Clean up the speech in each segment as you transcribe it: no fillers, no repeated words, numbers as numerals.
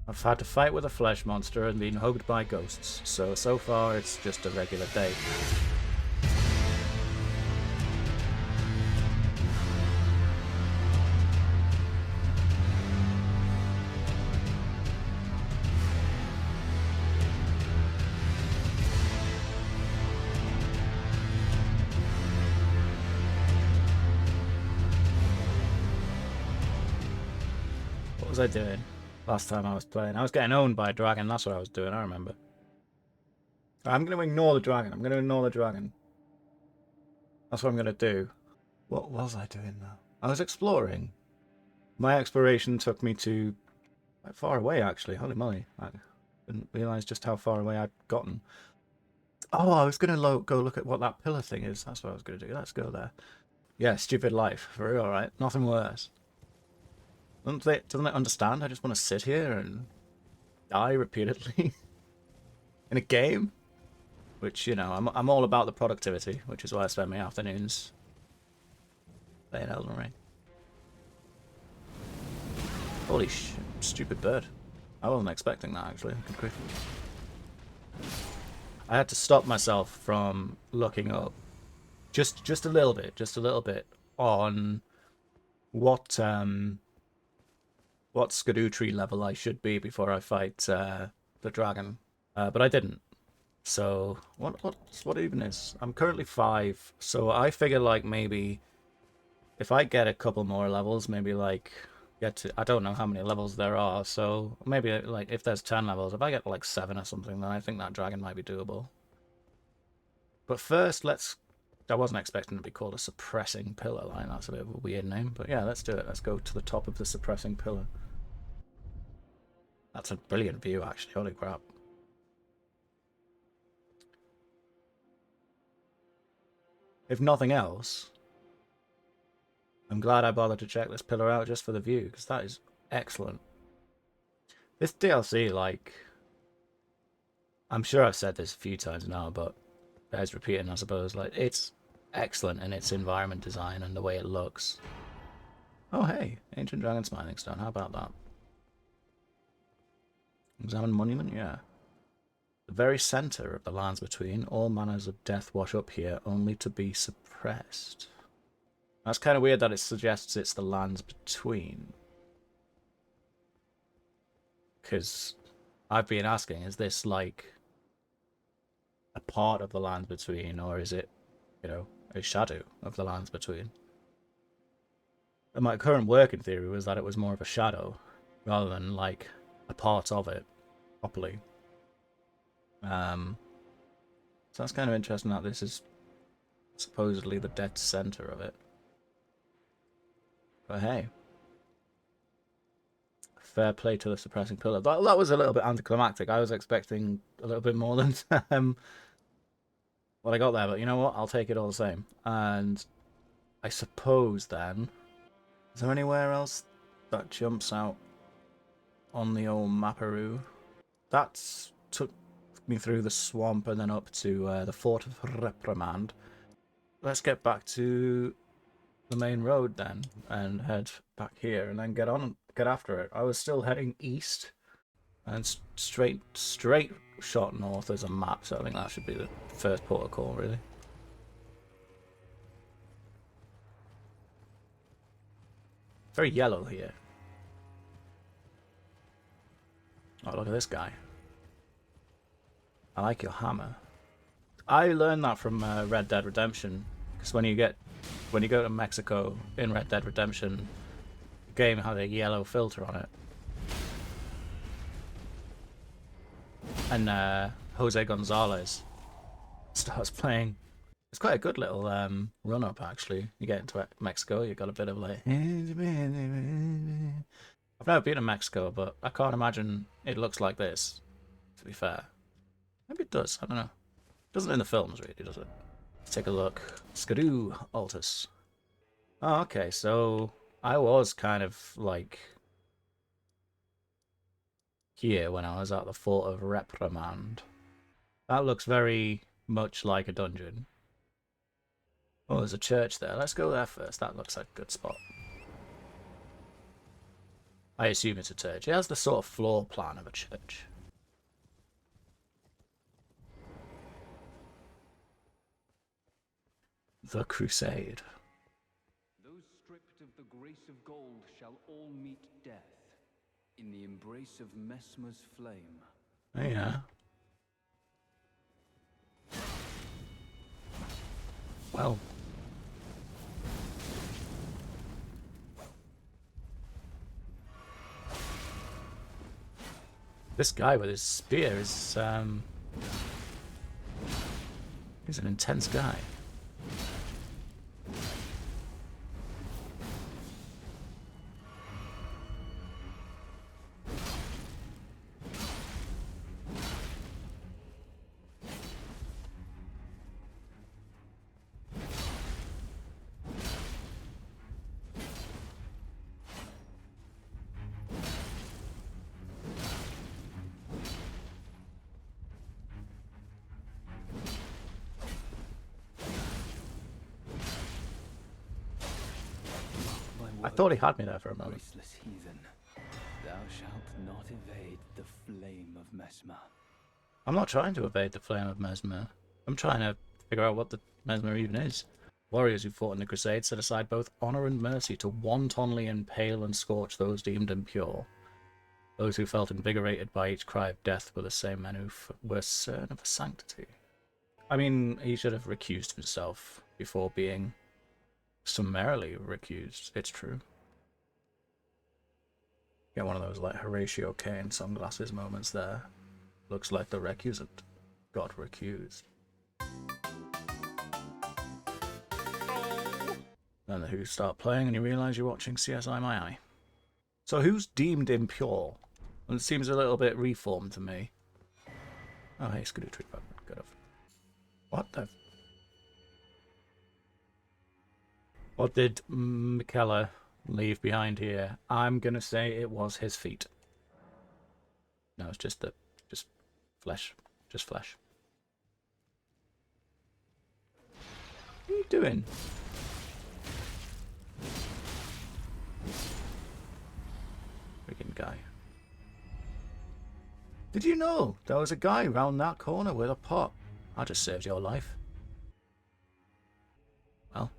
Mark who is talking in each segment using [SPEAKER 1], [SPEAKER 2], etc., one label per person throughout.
[SPEAKER 1] I've had to fight with a flesh monster and been hugged by ghosts, so far it's just a regular day. What was I doing last time I was playing? I was getting owned by a dragon, that's what I was doing, I remember. I'm going to ignore the dragon. I'm going to ignore the dragon. That's what I'm going to do. What was I doing now? I was exploring. My exploration took me to quite far away, actually. Holy moly. I didn't realise just how far away I'd gotten. Oh, I was going to go look at what that pillar thing is. That's what I was going to do. Let's go there. Yeah, stupid life. For real, right? Nothing worse. Doesn't it understand? I just want to sit here and die repeatedly in a game. Which, you know, I'm all about the productivity, which is why I spend my afternoons playing Elden Ring. Holy shit, stupid bird. I wasn't expecting that, actually. Good grief. I had to stop myself from looking up just a little bit on what Erdtree level I should be before I fight the dragon, but I didn't. So what even is? I'm currently 5, so I figure like maybe if I get a couple more levels, maybe like get to, I don't know how many levels there are, so maybe like if there's 10 levels, if I get like 7 or something, then I think that dragon might be doable. But first, I wasn't expecting to be called a suppressing pillar line. That's a bit of a weird name, but yeah, let's do it. Let's go to the top of the suppressing pillar. That's a brilliant view, actually. Holy crap. If nothing else, I'm glad I bothered to check this pillar out just for the view, because that is excellent. This DLC, like, I'm sure I've said this a few times now, but bears repeating, I suppose. Like, it's excellent in its environment design and the way it looks. Oh, hey, Ancient Dragon Smiling Stone. How about that? Examine Monument? Yeah. The very center of the lands between, all manners of death wash up here, only to be suppressed. That's kind of weird that it suggests it's the lands between. Because I've been asking, is this like a part of the lands between, or is it, you know, a shadow of the lands between? And my current working theory was that it was more of a shadow rather than like a part of it properly. So that's kind of interesting that this is supposedly the dead center of it. But hey, fair play to the suppressing pillar. That was a little bit anticlimactic. I was expecting a little bit more than what I got there, but you know what? I'll take it all the same. And I suppose then, is there anywhere else that jumps out on the old mapperoo? That's took me through the swamp and then up to the Fort of Reprimand. Let's get back to the main road then and head back here and then get after it. I was still heading east and straight shot north as a map, so I think that should be the first port of call, really. Very yellow here. Oh, look at this guy. I like your hammer. I learned that from Red Dead Redemption, because when you go to Mexico in Red Dead Redemption, the game had a yellow filter on it. And Jose Gonzalez starts playing. It's quite a good little run up, actually. You get into Mexico, you got a bit of like. I've never been to Mexico, but I can't imagine it looks like this, to be fair. Maybe it does, I don't know. It doesn't in the films, really, does it? Let's take a look. Skadoo, Altus. Oh, okay, so I was kind of like here when I was at the Fort of Reprimand. That looks very much like a dungeon. Oh, there's a church there. Let's go there first. That looks like a good spot. I assume it's a church. It has the sort of floor plan of a church. The Crusade.
[SPEAKER 2] Those stripped of the grace of gold shall all meet death in the embrace of Messmer's flame.
[SPEAKER 1] Oh, yeah. Well. This guy with his spear is, he's an intense guy. I thought he had me there for a moment.
[SPEAKER 2] Graceless heathen, thou shalt not evade the flame of Messmer.
[SPEAKER 1] I'm not trying to evade the flame of Messmer. I'm trying to figure out what the Messmer even is. Warriors who fought in the Crusade set aside both honour and mercy to wantonly impale and scorch those deemed impure. Those who felt invigorated by each cry of death were the same men who were certain of a sanctity. I mean, he should have recused himself before being summarily recused, it's true. Get one of those like Horatio Kane sunglasses moments there. Looks like the recusant got recused. Then the Who start playing and you realise you're watching CSI Miami. So who's deemed impure? Well, it seems a little bit reformed to me. Oh hey, Scooter Tree Button. Good enough. What the... What did Michaela leave behind here? I'm gonna say it was his feet. No, it's just flesh. Just flesh. What are you doing? Freaking guy. Did you know there was a guy round that corner with a pot? I just saved your life. Well.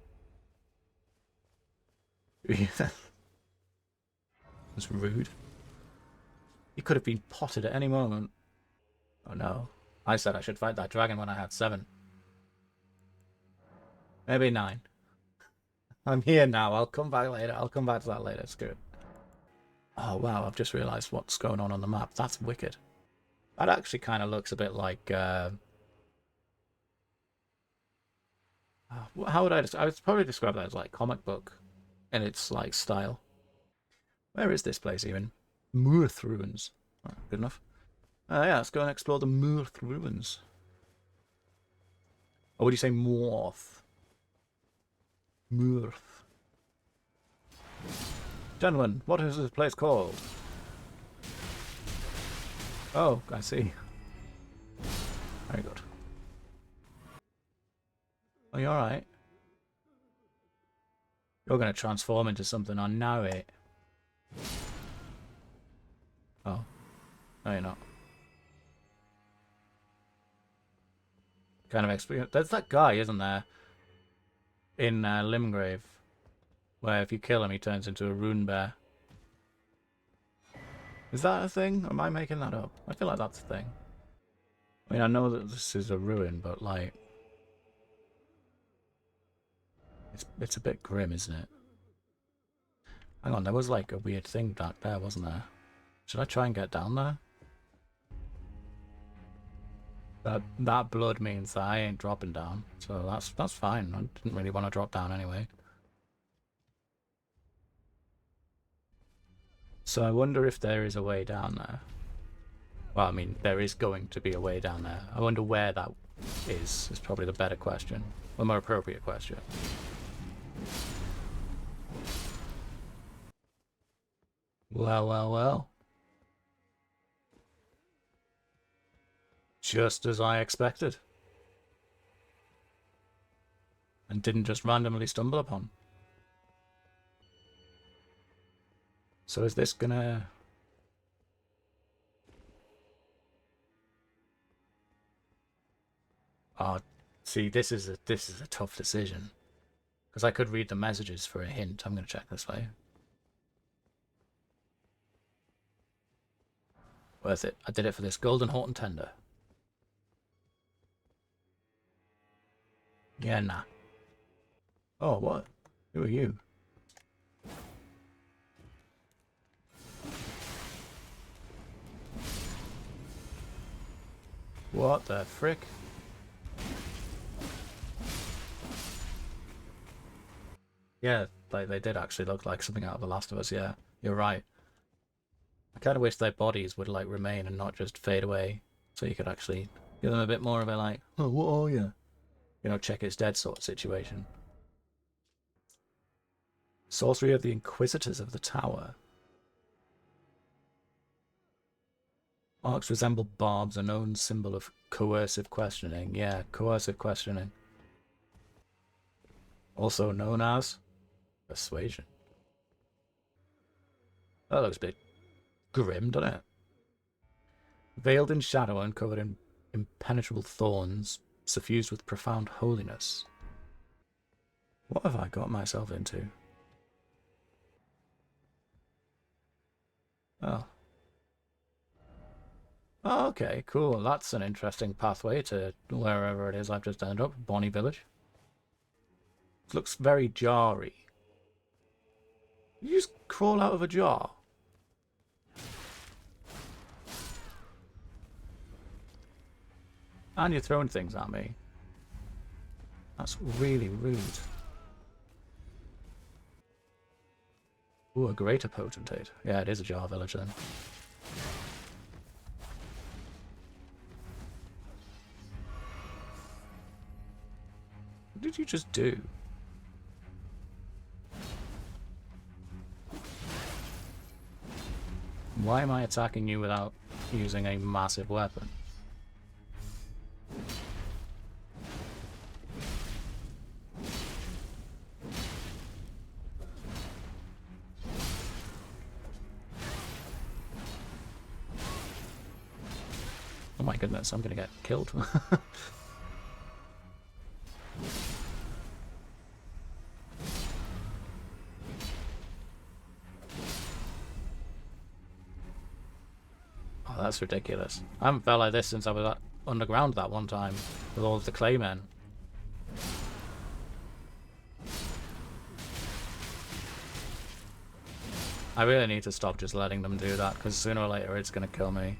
[SPEAKER 1] That's rude. He could have been potted at any moment. Oh no. I said I should fight that dragon when I had 7. Maybe 9. I'm here now. I'll come back later. I'll come back to that later. Screw it. Oh wow, I've just realised what's going on the map. That's wicked. That actually kind of looks a bit like... how would I would probably describe that as like comic book in its like style. Where is this place even? Moorth Ruins. Oh, good enough. Yeah, let's go and explore the Moorth Ruins. Or would you say Morth? Moorth. Gentlemen, what is this place called? Oh, I see. Very good. Are you alright? You're going to transform into something, I know it. Oh. No, you're not. Kind of experience. There's that guy, isn't there? In Limgrave. Where if you kill him, he turns into a rune bear. Is that a thing? Or am I making that up? I feel like that's a thing. I mean, I know that this is a ruin, but like... It's a bit grim, isn't it? Hang on, there was like a weird thing back there, wasn't there? Should I try and get down there? That blood means that I ain't dropping down, so that's fine. I didn't really want to drop down anyway. So I wonder if there is a way down there. Well, I mean, there is going to be a way down there. I wonder where that is probably the better question. Or more appropriate question. Well, well, well. Just as I expected. And didn't just randomly stumble upon. So is this gonna... Oh, see, this is a tough decision. Because I could read the messages for a hint. I'm gonna check this way. Worth it. I did it for this golden Horton tender. Yeah, nah. Oh, what? Who are you? What the frick? Yeah, they did actually look like something out of The Last of Us, yeah. You're right. I kind of wish their bodies would, like, remain and not just fade away. So you could actually give them a bit more of a, like, oh, what are you? You know, check it's dead sort of situation. Sorcery of the Inquisitors of the Tower. Arcs resemble barbs, a known symbol of coercive questioning. Yeah, coercive questioning. Also known as persuasion. That looks a bit grim, doesn't it? Veiled in shadow and covered in impenetrable thorns, suffused with profound holiness. What have I got myself into? Oh. Oh, okay, cool. That's an interesting pathway to wherever it is I've just ended up. Bonnie Village. It looks very jarry. You just crawl out of a jar. And you're throwing things at me. That's really rude. Ooh, a greater potentate. Yeah, it is a jar village then. What did you just do? Why am I attacking you without using a massive weapon? Oh my goodness, I'm gonna get killed. Oh, that's ridiculous. I haven't felt like this since I was underground that one time with all of the claymen. I really need to stop just letting them do that, because sooner or later it's going to kill me.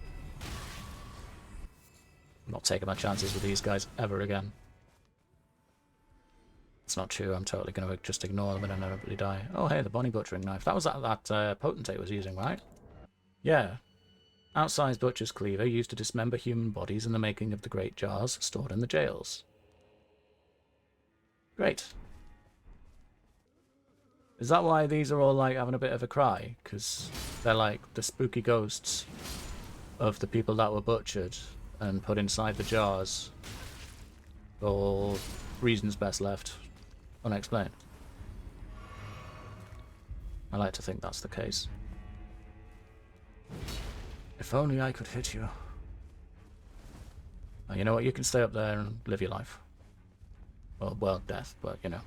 [SPEAKER 1] I'm not taking my chances with these guys ever again. It's not true, I'm totally going to just ignore them and inevitably die. Oh hey, the Bonnie butchering knife. That was that potentate was using, right? Yeah. Outsized butcher's cleaver used to dismember human bodies in the making of the great jars stored in the jails. Great. Is that why these are all like having a bit of a cry? Because they're like the spooky ghosts of the people that were butchered and put inside the jars, or reasons best left unexplained. I like to think that's the case. If only I could hit you. Now, you know what, you can stay up there and live your life. Well, death, but you know,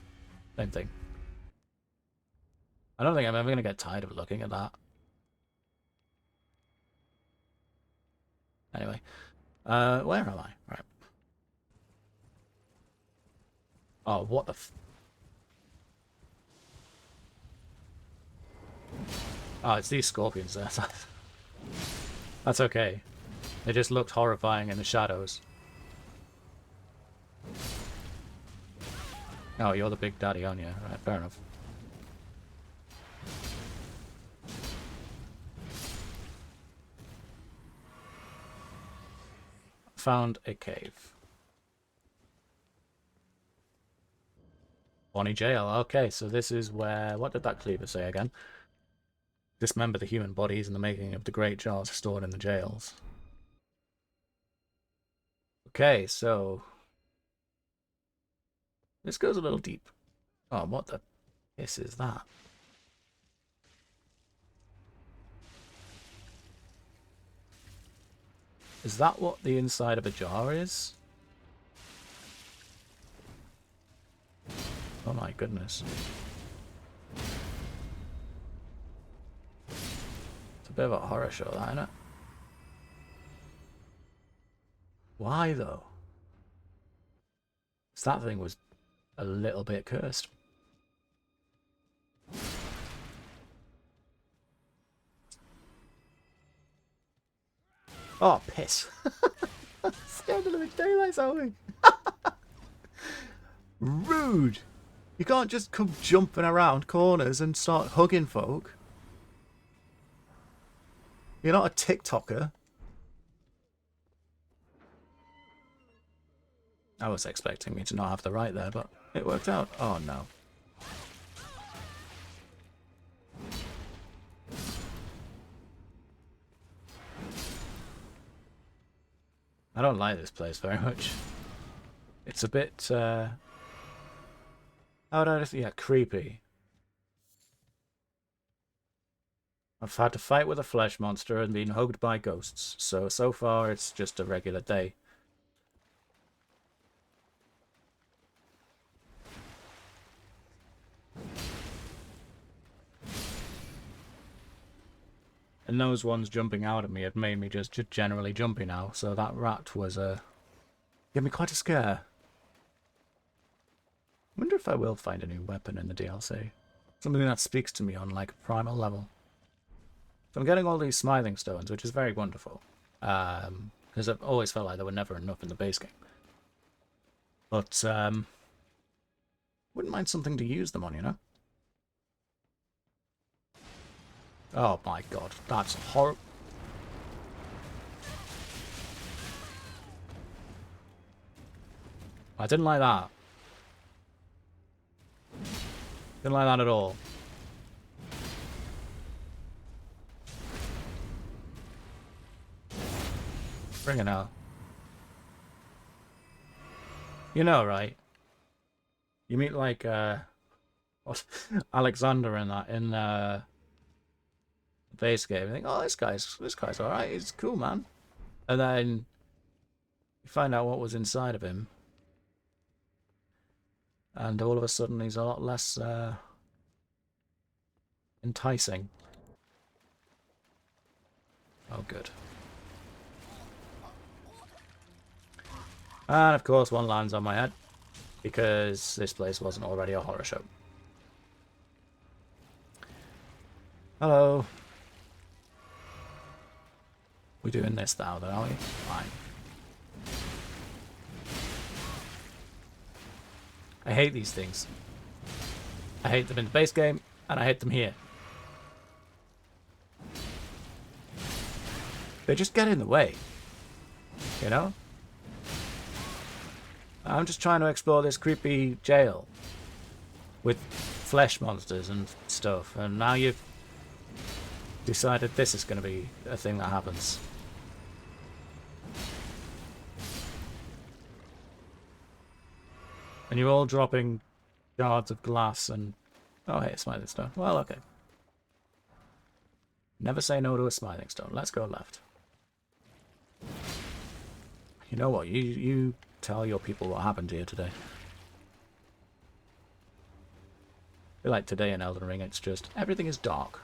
[SPEAKER 1] same thing. I don't think I'm ever going to get tired of looking at that. Anyway, where am I? Right. Oh, what the Oh, it's these scorpions there. That's okay. They just looked horrifying in the shadows. Oh, you're the big daddy, aren't you? Right, fair enough. Found a cave. Bonnie Jail. Okay, so this is where... What did that cleaver say again? Dismember the human bodies in the making of the great jars stored in the jails. Okay, so... This goes a little deep. Oh, what the piss is that? Is that what the inside of a jar is? Oh my goodness. It's a bit of a horror show, that, isn't it? Why, though? 'Cause that thing was a little bit cursed. Oh, piss. Scared of the daylight out. Rude. You can't just come jumping around corners and start hugging folk. You're not a TikToker. I was expecting me to not have the right there, but it worked out. Oh no. I don't like this place very much. It's a bit, how would I just, yeah, creepy. I've had to fight with a flesh monster and been hugged by ghosts, so far it's just a regular day. And those ones jumping out at me had made me just generally jumpy now, so that rat was, gave me quite a scare. I wonder if I will find a new weapon in the DLC. Something that speaks to me on, like, a primal level. So I'm getting all these smithing stones, which is very wonderful. Because I've always felt like there were never enough in the base game. But, wouldn't mind something to use them on, you know? Oh my god, that's horrible. I didn't like that. Didn't like that at all. Bring it out. You know, right? You meet like what Alexander in that in base game. You think, oh, this guy's all right. He's cool, man. And then you find out what was inside of him, and all of a sudden he's a lot less enticing. Oh, good. And of course, one lands on my head because this place wasn't already a horror show. Hello. We're doing this now, then, are we? Fine. I hate these things. I hate them in the base game, and I hate them here. They just get in the way. You know? I'm just trying to explore this creepy jail with flesh monsters and stuff, and now you've decided this is going to be a thing that happens. And you're all dropping shards of glass and... Oh, hey, a smithing stone. Well, okay. Never say no to a smithing stone. Let's go left. You know what? You tell your people what happened here today. I feel like today in Elden Ring, it's just everything is dark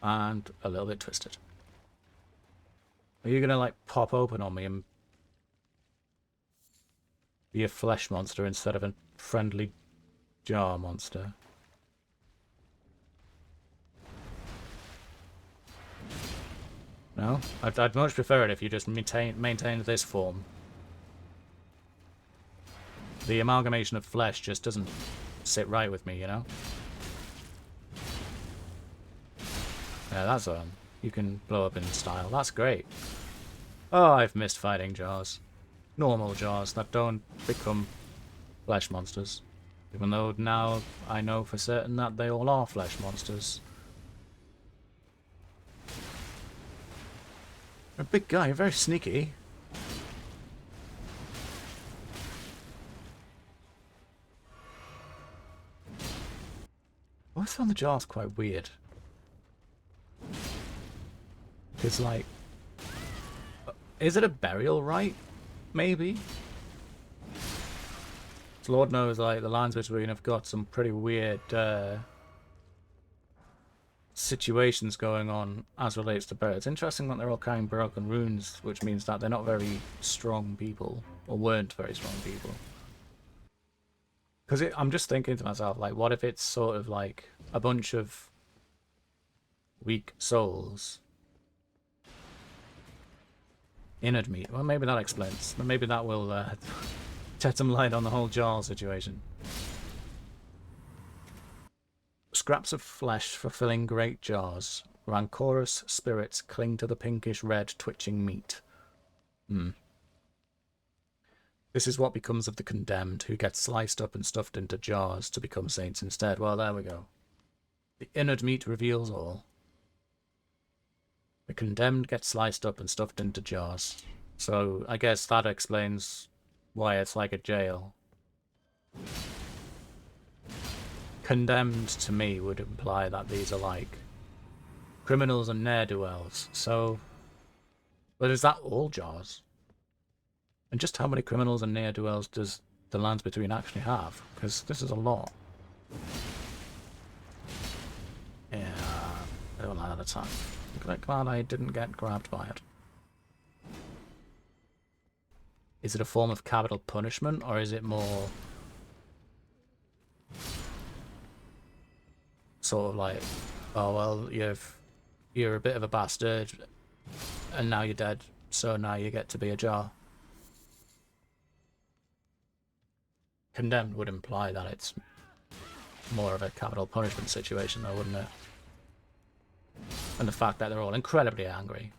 [SPEAKER 1] and a little bit twisted. Are you gonna like pop open on me and be a flesh monster instead of a friendly jar monster? No? I'd much prefer it if you just maintained this form. The amalgamation of flesh just doesn't sit right with me, you know? Yeah, that's you can blow up in style. That's great. Oh, I've missed fighting jars. Normal jars that don't become flesh monsters. Even though now I know for certain that they all are flesh monsters. You're a big guy, you're very sneaky. I found the jars quite weird. Because, like, Is it a burial rite? Maybe. Lord knows, like, the lands between have got some pretty weird situations going on as relates to birds. Interesting that they're all carrying broken runes, which means that they're not very strong people, or weren't very strong people. Because I'm just thinking to myself, like, what if it's sort of like a bunch of weak souls in Erdtree? Well, maybe that explains. Maybe that will shed some light on the whole Jarl situation. Scraps of flesh fulfilling great jars. Rancorous spirits cling to the pinkish red twitching meat. This is what becomes of the condemned, who get sliced up and stuffed into jars to become saints instead. Well, there we go. The innard meat reveals all. The condemned get sliced up and stuffed into jars. So I guess that explains why it's like a jail. Condemned to me would imply that these are like criminals and ne'er-do-wells. So, but is that all jars? And just how many criminals and ne'er-do-wells does the Lands Between actually have? Because this is a lot. Yeah, I don't like that attack. I'm glad I didn't get grabbed by it. Is it a form of capital punishment, or is it more sort of like, oh well, you're a bit of a bastard, and now you're dead, so now you get to be a jar? Condemned would imply that it's more of a capital punishment situation, though, wouldn't it? And the fact that they're all incredibly angry.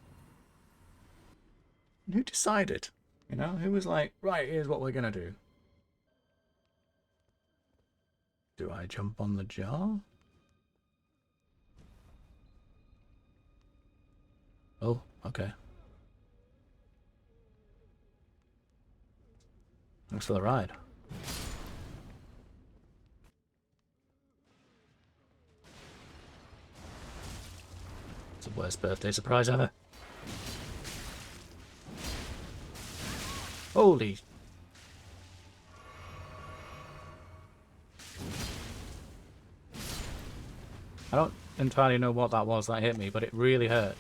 [SPEAKER 1] And who decided? You know, who was like, right, here's what we're gonna do. Do I jump on the jar? Oh, okay. Thanks for the ride. It's the worst birthday surprise ever. Holy. I don't entirely know what that was that hit me, but it really hurt.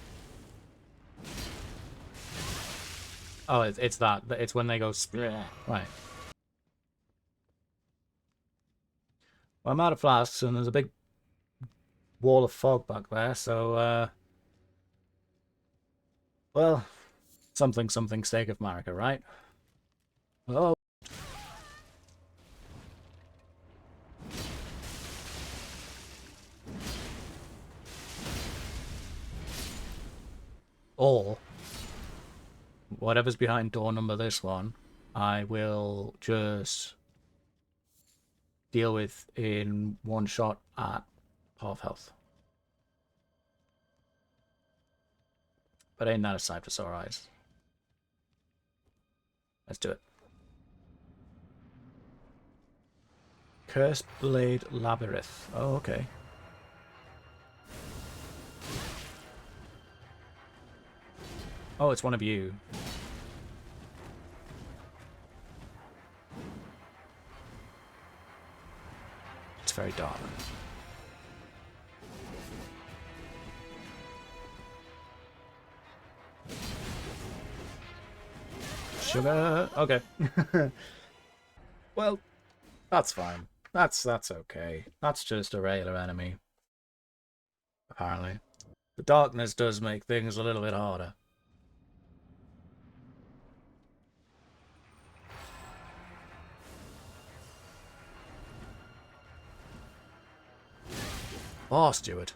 [SPEAKER 1] Oh, it's that. It's when they go splat. Right. Well, I'm out of flasks, and there's a big wall of fog back there, so, well, something steak of Marika, right? Oh. Or whatever's behind door number this one, I will just deal with in one shot at half health. But ain't that a sight for sore eyes? Let's do it. Cursed Blade Labyrinth. Oh, okay. Oh, it's one of you. It's very dark. Sugar. Okay. Well, that's fine. That's okay. That's just a regular enemy. Apparently. The darkness does make things a little bit harder. Oh, Stuart.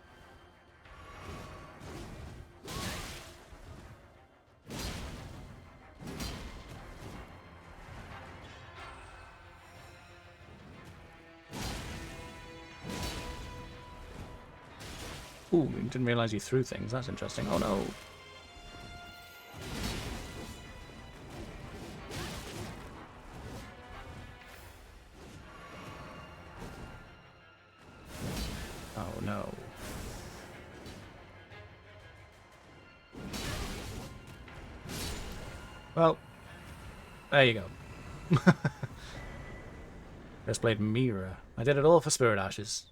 [SPEAKER 1] Ooh, didn't realize you threw things. That's interesting. Oh no. Oh no. Well, there you go. Just played Mira. I did it all for Spirit Ashes.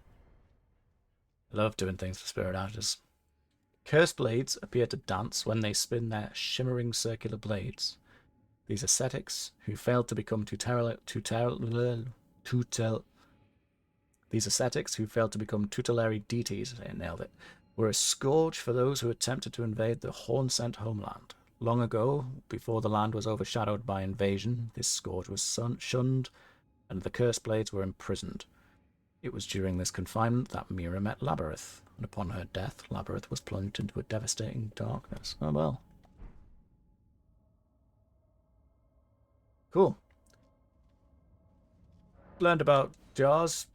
[SPEAKER 1] I love doing things for Spirit Ashes. Cursed blades appear to dance when they spin their shimmering circular blades. These ascetics, who failed to become tutelary deities, I nailed it, were a scourge for those who attempted to invade the horn-sent homeland. Long ago, before the land was overshadowed by invasion, this scourge was shunned, and the cursed blades were imprisoned. It was during this confinement that Mira met Labyrinth, and upon her death, Labyrinth was plunged into a devastating darkness. Oh well. Cool. Learned about jars,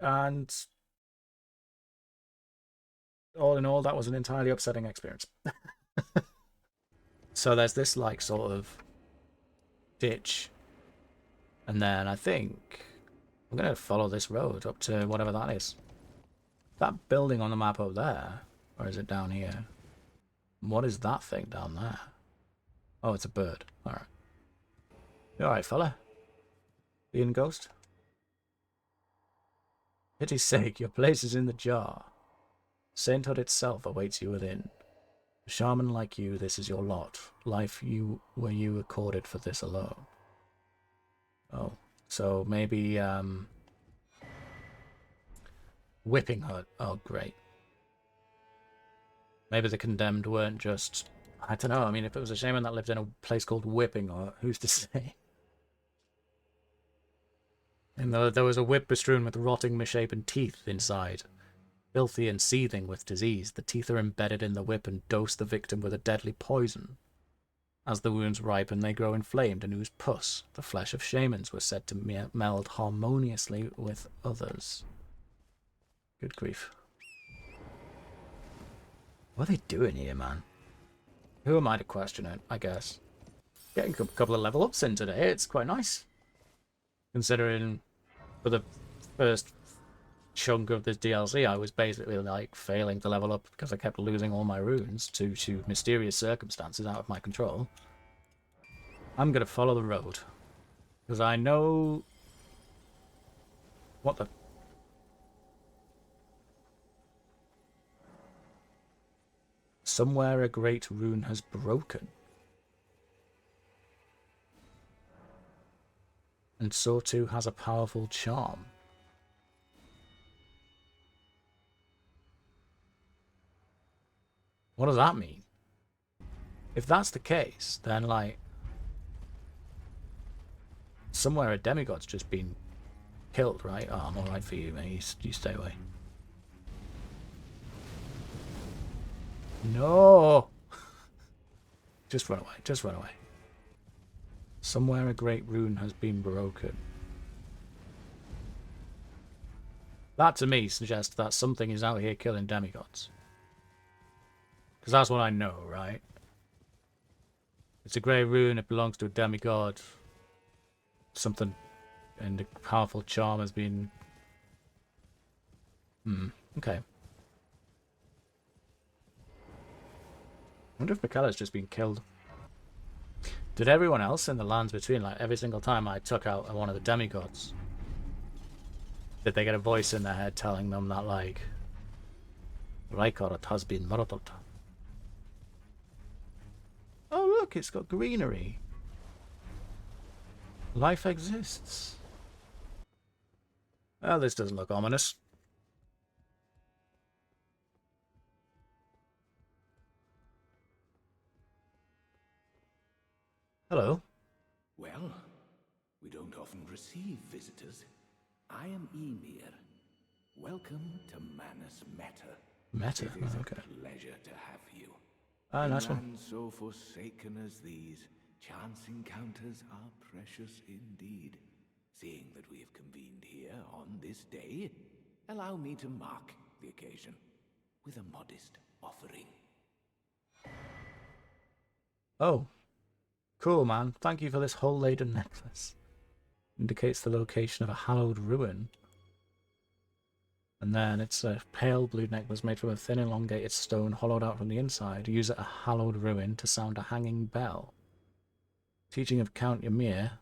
[SPEAKER 1] and all in all, that was an entirely upsetting experience. So there's this, like, sort of ditch, and then I think I'm going to follow this road up to whatever that is. That building on the map up there, or is it down here? What is that thing down there? Oh, it's a bird. Alright. You alright, fella? Being ghost? Pity's sake, your place is in the jar. Sainthood itself awaits you within. A shaman like you, this is your lot. Life were you accorded for this alone. Oh, so maybe, Whipping Hut. Oh, great. Maybe the condemned weren't just... I don't know, I mean, if it was a shaman that lived in a place called Whipping Hut, who's to say? And there was a whip bestrewn with rotting, misshapen teeth inside. Filthy and seething with disease, the teeth are embedded in the whip and dose the victim with a deadly poison. As the wounds ripen, they grow inflamed and ooze pus. The flesh of shamans was said to meld harmoniously with others. Good grief. What are they doing here, man? Who am I to question it, I guess? Getting a couple of level ups in today, it's quite nice. Considering for the first chunk of this DLC, I was basically like failing to level up because I kept losing all my runes to mysterious circumstances out of my control. I'm gonna follow the road because I know what the somewhere a great rune has broken, and SotE has a powerful charm. What does that mean? If that's the case, then, like, somewhere a demigod's just been killed, right? Oh, I'm alright for you, mate. You stay away. No! Just run away. Just run away. Somewhere a great rune has been broken. That, to me, suggests that something is out here killing demigods. Because that's what I know, right? It's a grey rune, it belongs to a demigod. Something, and a powerful charm has been... okay. I wonder if Michaela's just been killed. Did everyone else in the lands between, like, every single time I took out one of the demigods, did they get a voice in their head telling them that, like, Rykard has been murdered? Oh, look, it's got greenery. Life exists. Well, this doesn't look ominous. Hello.
[SPEAKER 3] Well, we don't often receive visitors. I am Emir. Welcome to Manus Meta.
[SPEAKER 1] Meta?
[SPEAKER 3] It is
[SPEAKER 1] okay.
[SPEAKER 3] a pleasure to have you.
[SPEAKER 1] Ah,
[SPEAKER 3] In
[SPEAKER 1] nice one.
[SPEAKER 3] lands so forsaken as these, chance encounters are precious indeed. Seeing that we have convened here on this day, allow me to mark the occasion with a modest offering.
[SPEAKER 1] Oh. Cool, man. Thank you for this hull-laden necklace. Indicates the location of a hallowed ruin. And then it's a pale blue necklace made from a thin elongated stone hollowed out from the inside. Use at a hallowed ruin to sound a hanging bell. Teaching of Count Ymir,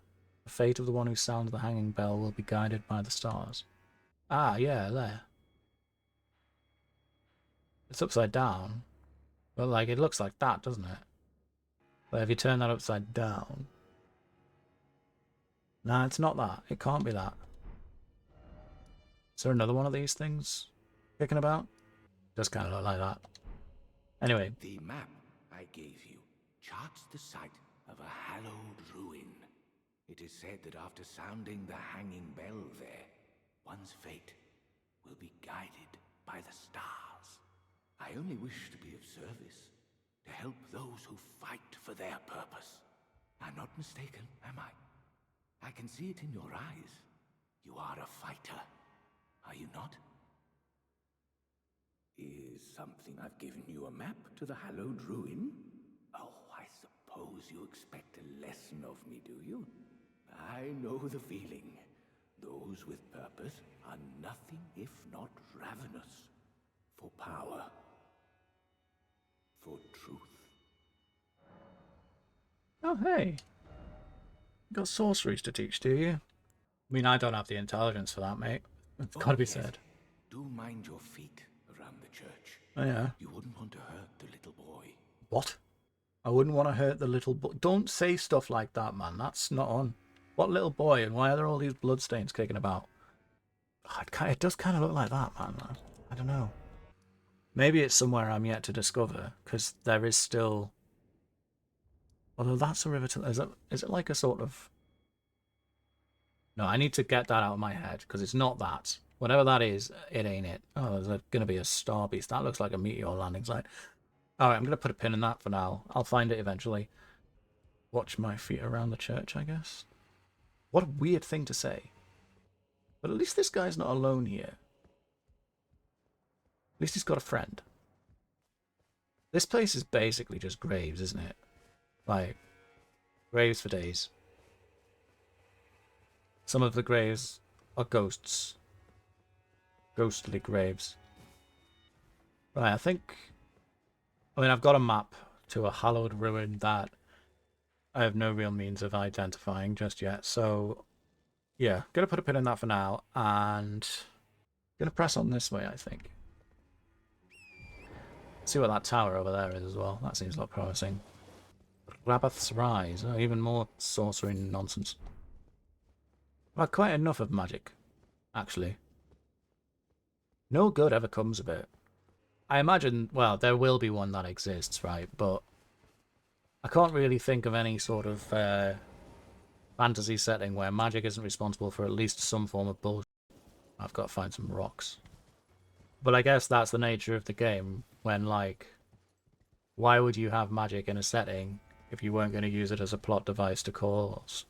[SPEAKER 1] the fate of the one who sounds the hanging bell will be guided by the stars. Ah, yeah, there. It's upside down. But, like, it looks like that, doesn't it? But if you turn that upside down... Nah, it's not that. It can't be that. Is there another one of these things kicking about? Does kind of look like that. Anyway.
[SPEAKER 3] The map I gave you charts the site of a hallowed ruin. It is said that after sounding the hanging bell there, one's fate will be guided by the stars. I only wish to be of service, to help those who fight for their purpose. I'm not mistaken, am I? I can see it in your eyes. You are a fighter, are you not? Is something I've given you a map to the hallowed ruin? Oh, I suppose you expect a lesson of me, do you? I know the feeling. Those with purpose are nothing if not ravenous. For power. For truth.
[SPEAKER 1] Oh, hey. You got sorceries to teach, do you? I mean, I don't have the intelligence for that, mate. It's gotta be
[SPEAKER 3] yes.
[SPEAKER 1] said.
[SPEAKER 3] Do mind your feet around the church.
[SPEAKER 1] Oh, yeah.
[SPEAKER 3] You wouldn't want to hurt the little boy.
[SPEAKER 1] What? I wouldn't want to hurt the little boy. Don't say stuff like that, man. That's not on. What little boy, and why are there all these bloodstains kicking about? Oh, it does kind of look like that, man. I don't know. Maybe it's somewhere I'm yet to discover, because there is still... Although that's a river to... Is it like a sort of... No, I need to get that out of my head, because it's not that. Whatever that is, it ain't it. Oh, there's going to be a star beast. That looks like a meteor landing site. Alright, I'm going to put a pin in that for now. I'll find it eventually. Watch my feet around the church, I guess. What a weird thing to say. But at least this guy's not alone here. At least he's got a friend. This place is basically just graves, isn't it? Like, graves for days. Some of the graves are ghosts. Ghostly graves. Right, I mean, I've got a map to a hallowed ruin that I have no real means of identifying just yet. So, yeah, gonna put a pin in that for now, and gonna press on this way, I think. See what that tower over there is as well. That seems a lot promising. Rabbath's Rise. Oh, even more sorcery nonsense. Well, quite enough of magic, actually. No good ever comes of it. I imagine, well, there will be one that exists, right? But I can't really think of any sort of fantasy setting where magic isn't responsible for at least some form of bullshit. I've got to find some rocks. But I guess that's the nature of the game, when, like, why would you have magic in a setting if you weren't going to use it as a plot device to cause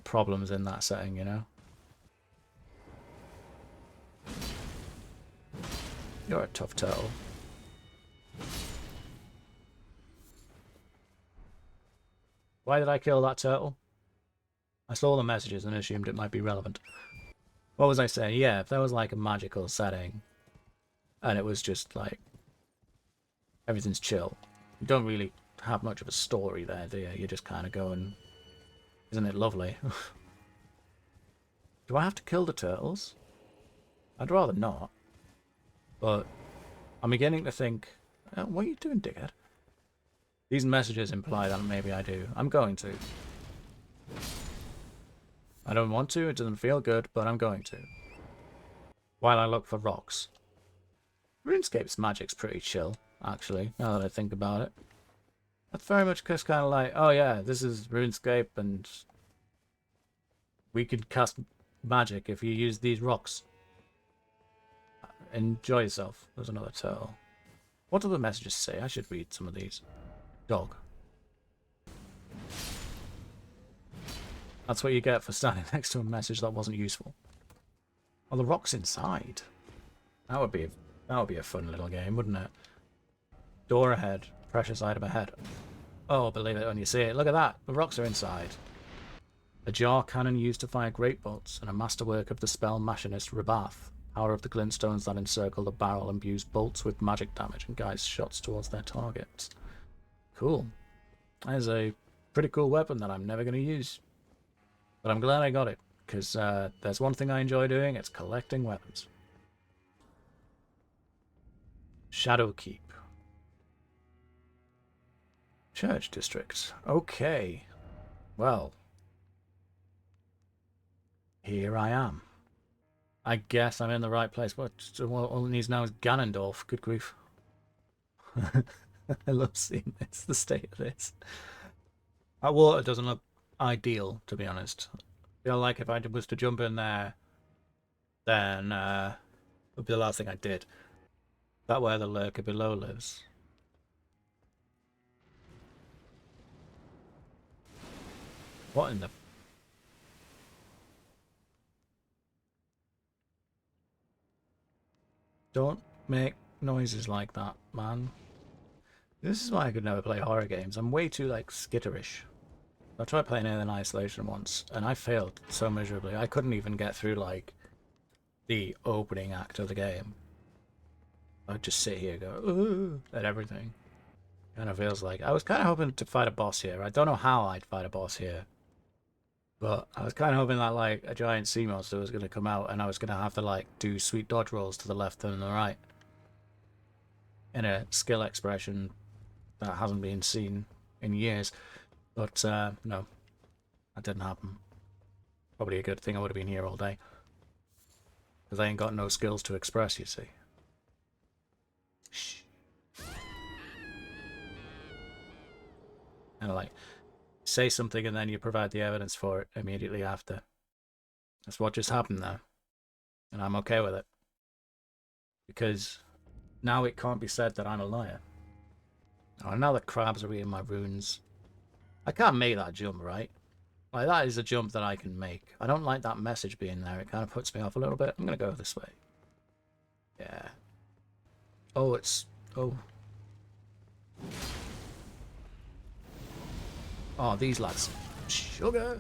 [SPEAKER 1] problems in that setting, you know? You're a tough turtle. Why did I kill that turtle? I saw the messages and assumed it might be relevant. What was I saying? Yeah, if there was like a magical setting and it was just like everything's chill, you don't really have much of a story there, do you? You just kind of go and... Isn't it lovely? Do I have to kill the turtles? I'd rather not. But I'm beginning to think, what are you doing, dickhead? These messages imply that maybe I do. I'm going to. I don't want to, it doesn't feel good, but I'm going to. While I look for rocks. RuneScape's magic's pretty chill, actually, now that I think about it. That's very much just kind of like, oh yeah, this is RuneScape, and we can cast magic if you use these rocks. Enjoy yourself. There's another turtle. What do the messages say? I should read some of these. Dog. That's what you get for standing next to a message that wasn't useful. Oh, the rock's inside. That would be a fun little game, wouldn't it? Door ahead. Precious item ahead. Oh, believe it when you see it. Look at that. The rocks are inside. A jar cannon used to fire great bolts, and a masterwork of the spell machinist Rabath. Power of the glintstones that encircle the barrel imbues bolts with magic damage and guides shots towards their targets. Cool. That is a pretty cool weapon that I'm never going to use. But I'm glad I got it, because there's one thing I enjoy doing, it's collecting weapons. Shadowkeep. Church District. Okay. Well. Here I am. I guess I'm in the right place. What? All it needs now is Ganondorf. Good grief. I love seeing this, the state of this. That water doesn't look ideal, to be honest. I feel like if I was to jump in there, then it would be the last thing I did. That where the lurker below lives. What in the... Don't make noises like that, man. This is why I could never play horror games. I'm way too, like, skitterish. I tried playing Alien Isolation once, and I failed so miserably. I couldn't even get through, like, the opening act of the game. I'd just sit here and go, ooh, at everything. Kind of feels like... I was kind of hoping to fight a boss here. I don't know how I'd fight a boss here. But I was kind of hoping that, like, a giant sea monster was going to come out and I was going to have to, like, do sweet dodge rolls to the left and the right. In a skill expression that hasn't been seen in years. But, no. That didn't happen. Probably a good thing I would have been here all day. Because I ain't got no skills to express, you see. Shh. And, like... say something and then you provide the evidence for it immediately after. That's what just happened there. And I'm okay with it. Because now it can't be said that I'm a liar. Oh, now the crabs are eating my runes. I can't make that jump, right? Like, that is a jump that I can make. I don't like that message being there. It kind of puts me off a little bit. I'm going to go this way. Yeah. Oh, it's... oh. Oh, these lads. Sugar!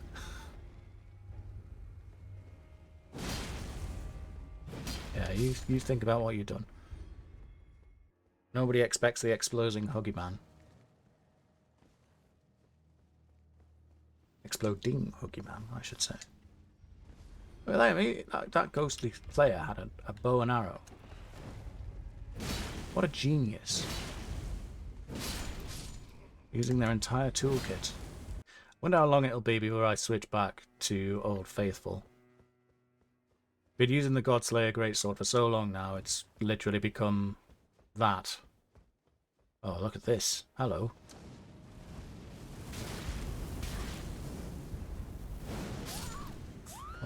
[SPEAKER 1] Yeah, you think about what you've done. Nobody expects the exploding Huggy Man. Exploding Huggy Man, I should say. Well, I mean, that ghostly player had a bow and arrow. What a genius. Using their entire toolkit. Wonder how long it'll be before I switch back to Old Faithful. Been using the Godslayer Greatsword for so long now, it's literally become that. Oh, look at this. Hello.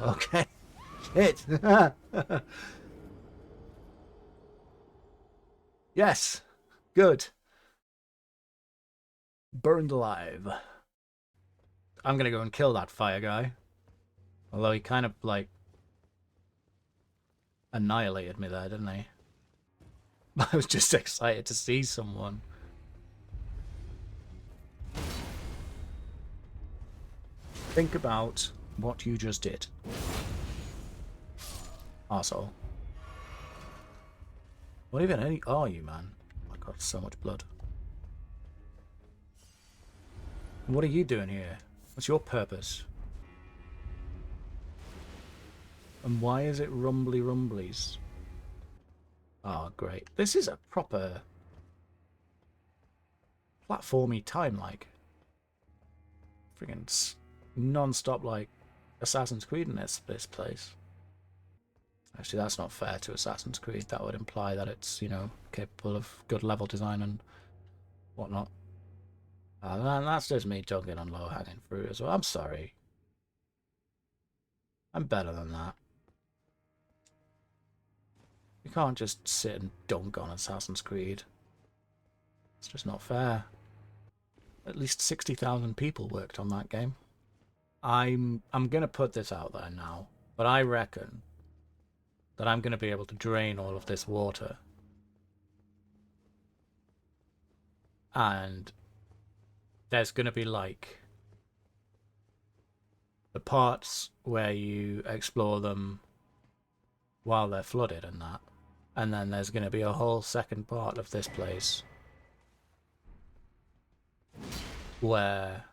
[SPEAKER 1] Okay. Shit. Yes. Good. Burned alive. I'm gonna go and kill that fire guy. Although he kind of, like, annihilated me there, didn't he? I was just excited to see someone. Think about what you just did. Arsehole. What even are you, man? Oh my god, so much blood. What are you doing here? What's your purpose? And why is it rumbly rumblies? Oh, great. This is a proper platformy time, like. Friggin' non-stop, like, Assassin's Creed in this place. Actually, that's not fair to Assassin's Creed. That would imply that it's, you know, capable of good level design and whatnot. And that's just me juggling on low-hanging fruit as well. I'm sorry. I'm better than that. You can't just sit and dunk on Assassin's Creed. It's just not fair. At least 60,000 people worked on that game. I'm gonna put this out there now, but I reckon that I'm gonna be able to drain all of this water. And there's gonna be, like, the parts where you explore them while they're flooded and that. And then there's going to be a whole second part of this place where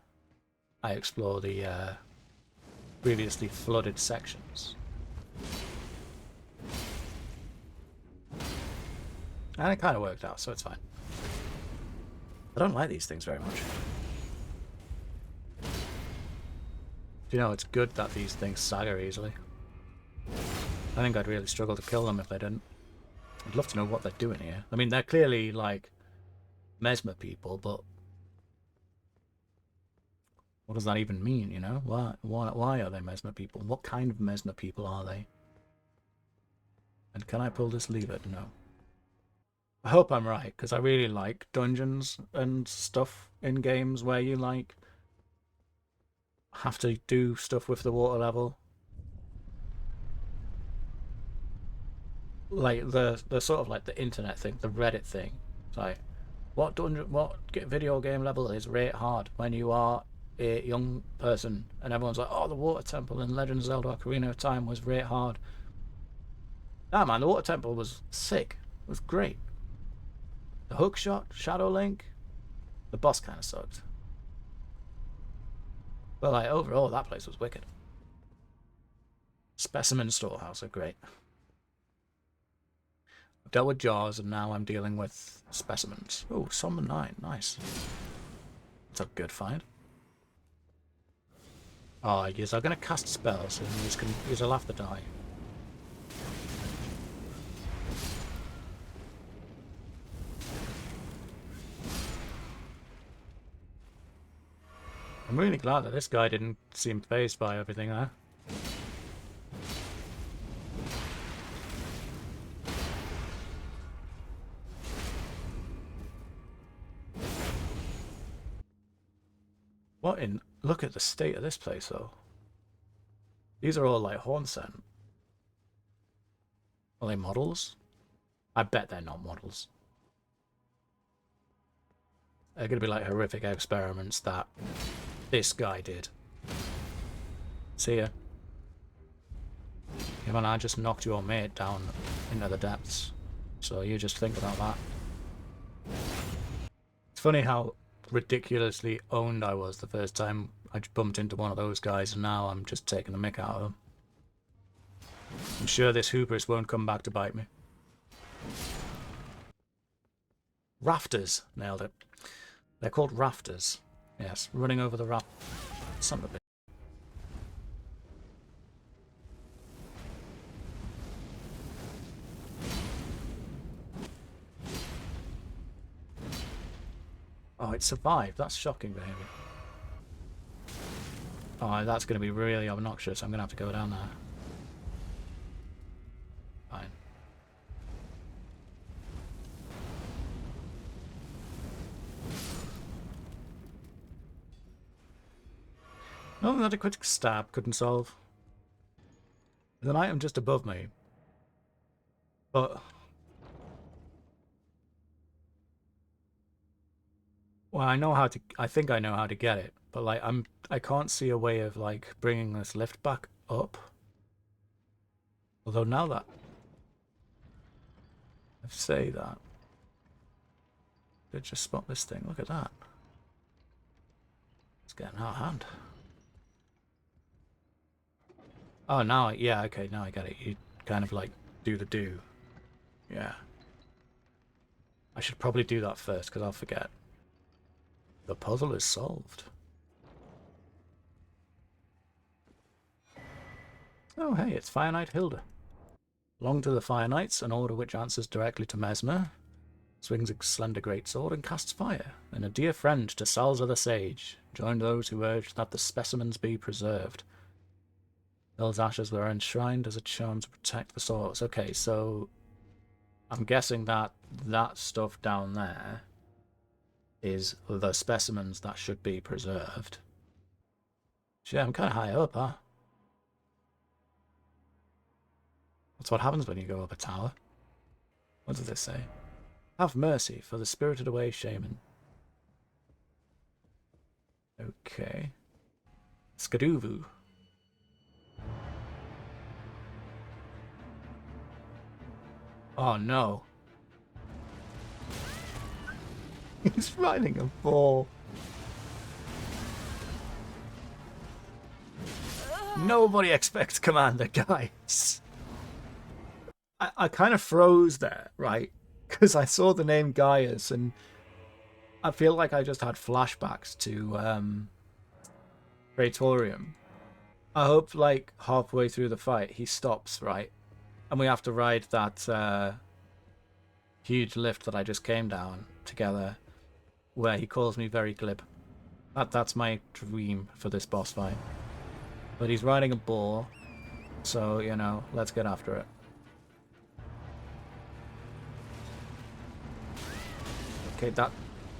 [SPEAKER 1] I explore the previously flooded sections. And it kind of worked out, so it's fine. I don't like these things very much. You know, it's good that these things stagger easily. I think I'd really struggle to kill them if they didn't. I'd love to know what they're doing here. I mean, they're clearly, like, mesmer people, but what does that even mean, you know? Why are they mesmer people? What kind of mesmer people are they? And can I pull this lever? No. I hope I'm right, because I really like dungeons and stuff in games where you, like, have to do stuff with the water level. Like the sort of like the internet thing, the Reddit thing. It's like, what video game level is rate hard when you are a young person? And everyone's like, oh, the water temple in Legend of Zelda Ocarina of Time was rate hard. Nah, man, the water temple was sick. It was great. The hookshot, Shadow Link, the boss kind of sucked. But like overall, that place was wicked. Specimen Storehouse are great. I've dealt with jars, and now I'm dealing with specimens. Oh, Summon 9, nice. That's a good find. Oh, yes, I'm gonna cast spells, and you'll have to die. I'm really glad that this guy didn't seem fazed by everything there. What in... Look at the state of this place, though. These are all, like, horn scent. Are they models? I bet they're not models. They're gonna be, like, horrific experiments that this guy did. See ya. Yeah, man, I just knocked your mate down into the depths. So you just think about that. It's funny how ridiculously owned I was the first time I bumped into one of those guys, and now I'm just taking the mick out of them. I'm sure this hubris won't come back to bite me. Rafters. Nailed it. They're called rafters. Yes, running over the raft. Son of a bitch. Oh, it survived. That's shocking behaviour. Oh, that's going to be really obnoxious. I'm going to have to go down there. Fine. No, that a quick stab couldn't solve. There's an item just above me. But... well, I know how to... I think I know how to get it. But, like, I can't see a way of, like, bringing this lift back up. Although now that I say that... did just spot this thing. Look at that. It's getting out of hand. Oh, now, yeah, okay, now I get it. You kind of, like, do the do. Yeah. I should probably do that first, because I'll forget. The puzzle is solved. Oh, hey, it's Fire Knight Hilda. Belong to the Fire Knights, an order which answers directly to Mesmer, swings a slender greatsword and casts fire, and a dear friend to Salza the Sage, joined those who urged that the specimens be preserved. Those ashes were enshrined as a charm to protect the source. Okay, so I'm guessing that that stuff down there is the specimens that should be preserved. Yeah, I'm kind of high up, huh? That's what happens when you go up a tower. What does this say? Have mercy for the spirited away shaman. Okay. Skaduvu. Oh no. He's riding a bull. Nobody expects Commander, guys. I kind of froze there, right? Because I saw the name Gaius, and I feel like I just had flashbacks to Praetorium. I hope, like, halfway through the fight, he stops, right? And we have to ride that huge lift that I just came down together, where he calls me very glib. That's my dream for this boss fight. But he's riding a bull, so, you know, let's get after it. Okay, that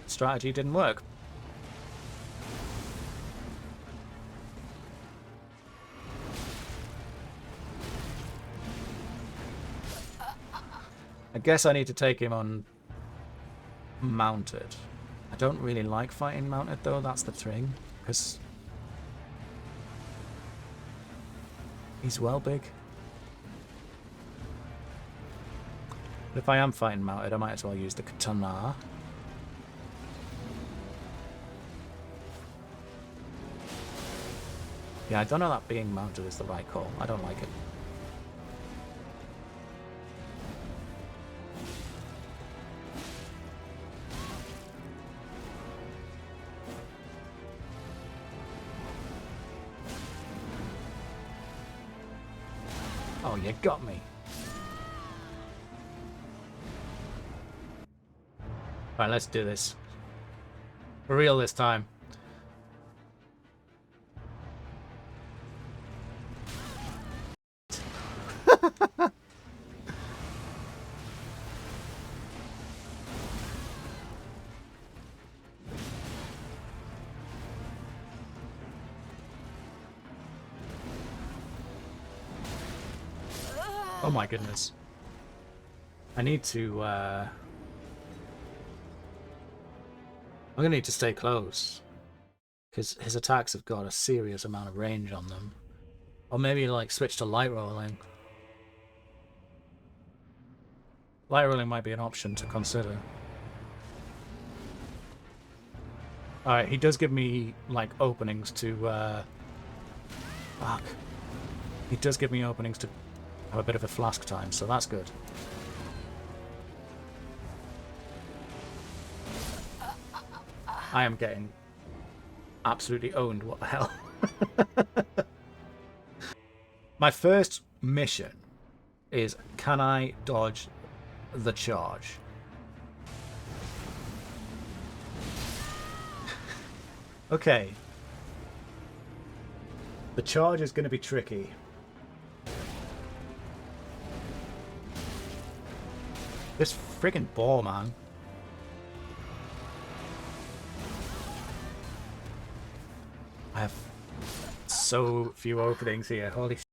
[SPEAKER 1] strategy didn't work. I guess I need to take him on mounted. I don't really like fighting mounted though, that's the thing, because he's well big. But if I am fighting mounted, I might as well use the katana. Yeah, I don't know that being mounted is the right call. I don't like it. Oh, you got me. Alright, let's do this. For real this time. Oh my goodness. I need to, I'm gonna need to stay close. Because his attacks have got a serious amount of range on them. Or maybe, like, switch to light rolling. Light rolling might be an option to consider. Alright, he does give me, like, openings to, fuck. He does give me openings to have a bit of a flask time, so that's good. I am getting absolutely owned, what the hell. My first mission is, can I dodge the charge? Okay. The charge is going to be tricky. This friggin' ball, man. I have so few openings here. Holy shit.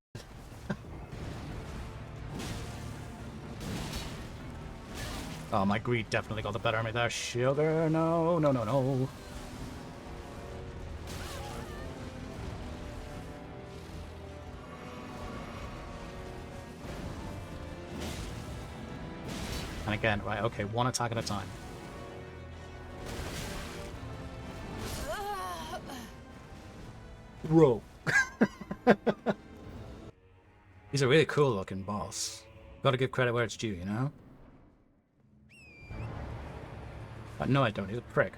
[SPEAKER 1] Oh, my greed definitely got the better of me there. Sugar, no, no, no, no. And again, right, okay, one attack at a time. Bro. He's a really cool looking boss. Gotta give credit where it's due, you know? But no, I don't. He's a prick.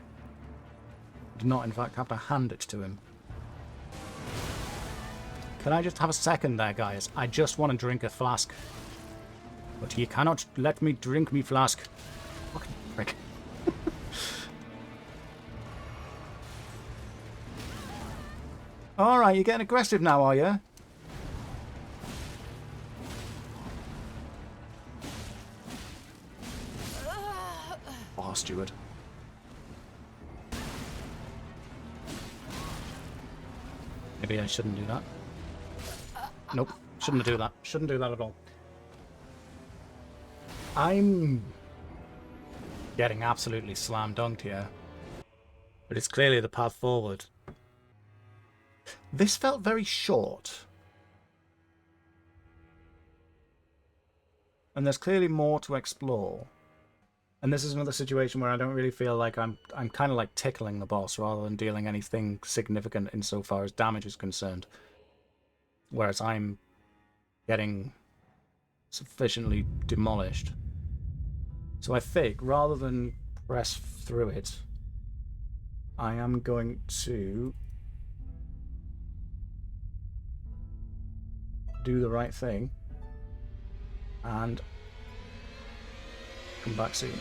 [SPEAKER 1] I do not, in fact, have to hand it to him. Can I just have a second there, guys? I just want to drink a flask. But you cannot let me drink me flask. Fucking prick. Alright, you're getting aggressive now, are you? Oh, steward. Maybe I shouldn't do that. Nope, shouldn't do that. Shouldn't do that at all. I'm getting absolutely slam dunked here. But it's clearly the path forward. This felt very short. And there's clearly more to explore. And this is another situation where I don't really feel like I'm kind of like tickling the boss rather than dealing anything significant insofar as damage is concerned. Whereas I'm getting sufficiently demolished. So I think rather than press through it, I am going to do the right thing and come back soon.